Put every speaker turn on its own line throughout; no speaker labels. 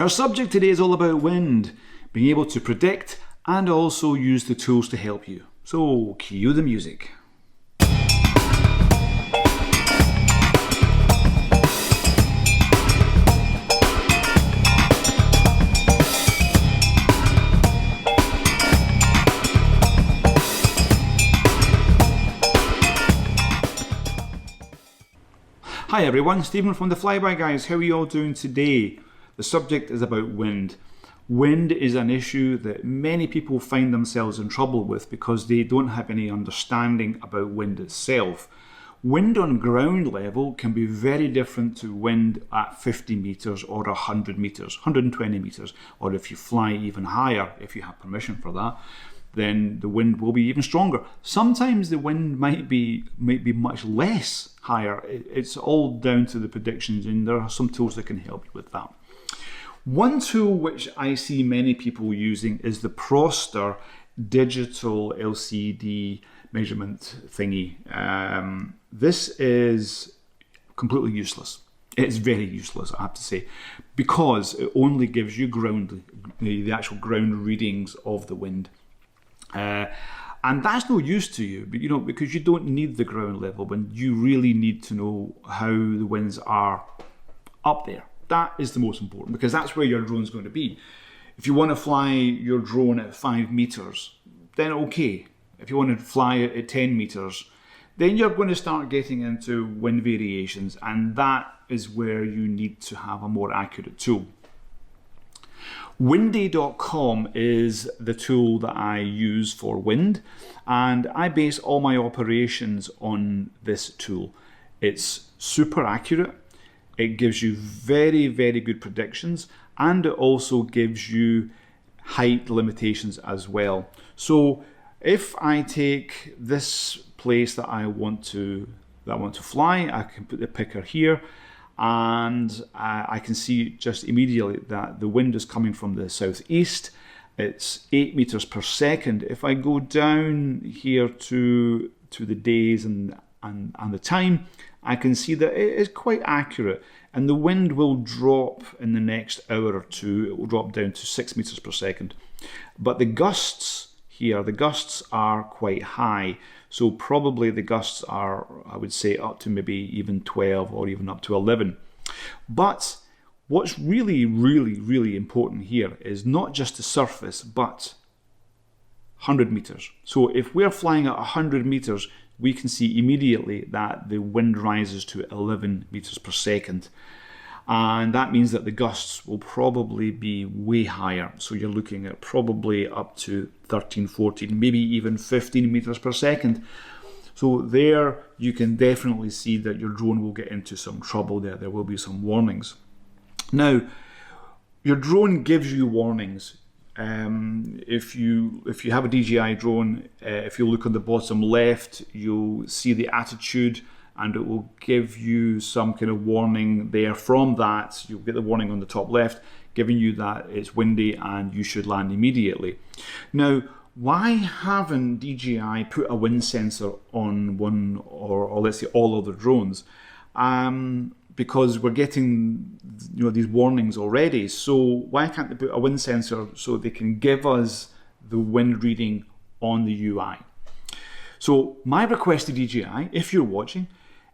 Our subject today is all about wind, being able to predict and also use the tools to help you. So cue the music. Hi everyone, Stephen from the Flyby Guys. How are you all doing today? The subject is about wind. Wind is an issue that many people find themselves in trouble with because they don't have any understanding about wind itself. Wind on ground level can be very different to wind at 50 meters or 100 meters, 120 meters, or if you fly even higher, if you have permission for that, then the wind will be even stronger. Sometimes the wind might be much less higher. It's all down to the predictions, and there are some tools that can help you with that. One tool which I see many people using is the Proster digital LCD measurement thingy. This is completely useless. It's very useless, I have to say, because it only gives you the actual ground readings of the wind. And that's no use to you, but because you don't need the ground level wind. You really need to know how the winds are up there. That is the most important, because that's where your drone's going to be. If you want to fly your drone at 5 meters, then okay. If you want to fly it at 10 meters, then you're going to start getting into wind variations, and that is where you need to have a more accurate tool. Windy.com is the tool that I use for wind, and I base all my operations on this tool. It's super accurate. It gives you very, very good predictions, and it also gives you height limitations as well. So if I take this place that I want to fly, I can put the picker here, and I can see just immediately that the wind is coming from the southeast. It's 8 meters per second. If I go down here to the days and the time, I can see that it is quite accurate, and the wind will drop in the next hour or two. It will drop down to 6 meters per second. But the gusts here, the gusts are quite high. So probably the gusts are, I would say, up to maybe even 12 or even up to 11. But what's really, really, really important here is not just the surface, but 100 meters. So if we're flying at 100 meters, we can see immediately that the wind rises to 11 meters per second. And that means that the gusts will probably be way higher. So you're looking at probably up to 13, 14, maybe even 15 meters per second. So there you can definitely see that your drone will get into some trouble there. There will be some warnings. Now, your drone gives you warnings. If you have a DJI drone, if you look on the bottom left, you'll see the attitude, and it will give you some kind of warning there. From that, you'll get the warning on the top left, giving you that it's windy and you should land immediately. Now, why haven't DJI put a wind sensor on one or let's say all other drones? Because we're getting these warnings already. So why can't they put a wind sensor so they can give us the wind reading on the UI? So my request to DJI, if you're watching,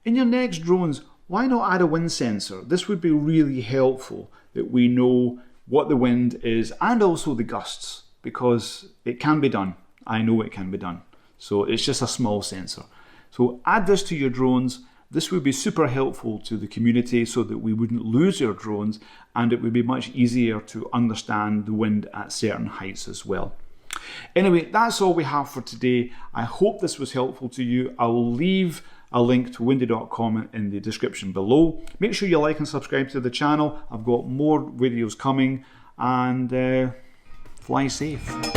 in your next drones, why not add a wind sensor? This would be really helpful, that we know what the wind is and also the gusts, because it can be done. I know it can be done. So it's just a small sensor. So add this to your drones. This would be super helpful to the community so that we wouldn't lose our drones, and it would be much easier to understand the wind at certain heights as well. Anyway, that's all we have for today. I hope this was helpful to you. I'll leave a link to windy.com in the description below. Make sure you like and subscribe to the channel. I've got more videos coming, and fly safe.